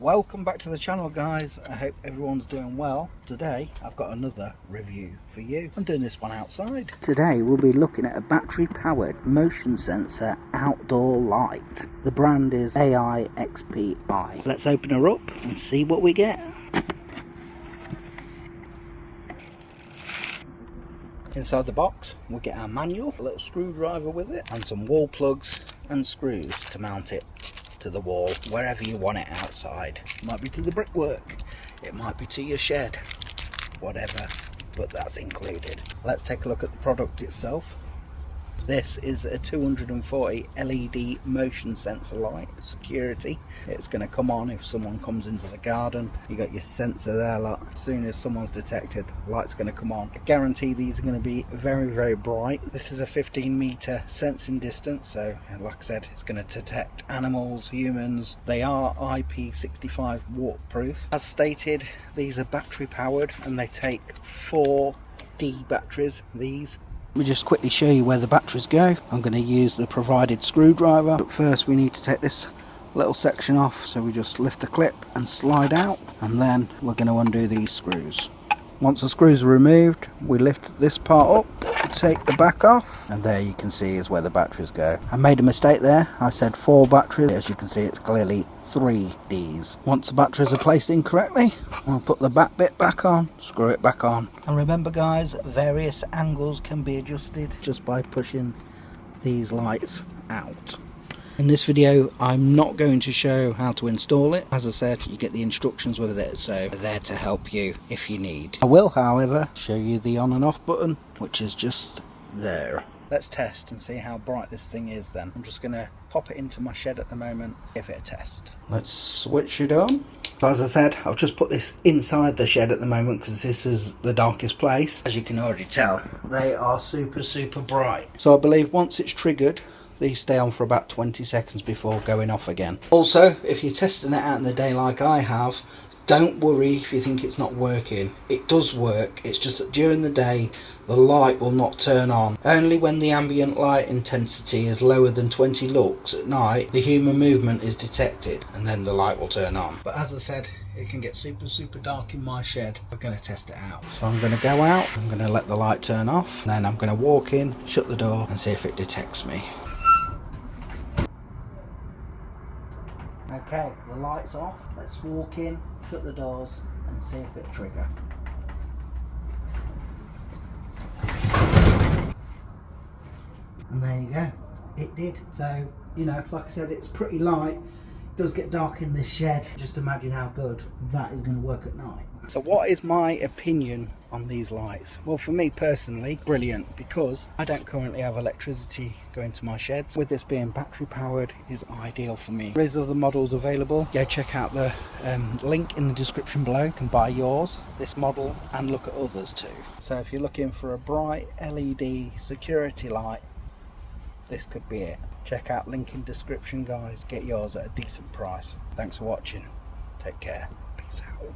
Welcome back to the channel, guys. I hope everyone's doing well. Today I've got another review for you. I'm doing this one outside. Today we'll be looking at a battery powered motion sensor outdoor light. The brand is AIXPI. Let's open her up and see what we get. Inside the box we'll get our manual, a little screwdriver with it, and some wall plugs and screws to mount it to the wall wherever you want it outside. It might be to the brickwork, it might be to your shed, whatever, but that's included. Let's take a look at the product itself. This is a 240 LED motion sensor light, security. It's going to come on if someone comes into the garden. You got your sensor there, look. As soon as someone's detected, the light's going to come on. I guarantee these are going to be very, very bright. This is a 15-meter sensing distance, so like I said, it's going to detect animals, humans. They are IP65 waterproof. As stated, these are battery powered and they take 4D batteries, these. Let me just quickly show you where the batteries go. I'm going to use the provided screwdriver, but first we need to take this little section off, so we just lift the clip and slide out, and then we're going to undo these screws. Once the screws are removed, we lift this part up, take the back off, and there you can see is where the batteries go. I made a mistake there, I said 4 batteries. As you can see, it's clearly 3 Ds. Once the batteries are placed incorrectly, we'll put the back bit back on, screw it back on. And remember guys, various angles can be adjusted just by pushing these lights out. In this video, I'm not going to show how to install it. As I said, you get the instructions with it, so they're there to help you if you need. I will, however, show you the on and off button, which is just there. Let's test and see how bright this thing is then. I'm just going to pop it into my shed at the moment, give it a test. Let's switch it on. So as I said, I've just put this inside the shed at the moment because this is the darkest place. As you can already tell, they are super, super bright. So I believe once it's triggered, these stay on for about 20 seconds before going off again. Also, if you're testing it out in the day like I have, don't worry if you think it's not working. It does work, it's just that during the day the light will not turn on. Only when the ambient light intensity is lower than 20 lux at night, the human movement is detected, and then the light will turn on. But as I said, it can get super, super dark in my shed. We're going to test it out. So I'm going to go out, I'm going to let the light turn off, and then I'm going to walk in, shut the door, and see if it detects me. Okay, the light's off. Let's walk in, shut the doors, and see if it triggers. And there you go. It did. So, you know, like I said, it's pretty light. It does get dark in this shed. Just imagine how good that is going to work at night. So what is my opinion on these lights? Well, for me personally, brilliant, because I don't currently have electricity going to my sheds. With this being battery powered is ideal for me. There is other models available. Go check out the link in the description below. You can buy yours, this model, and look at others too. So if you're looking for a bright LED security light, this could be it. Check out link in description, guys. Get yours at a decent price. Thanks for watching. Take care. Peace out.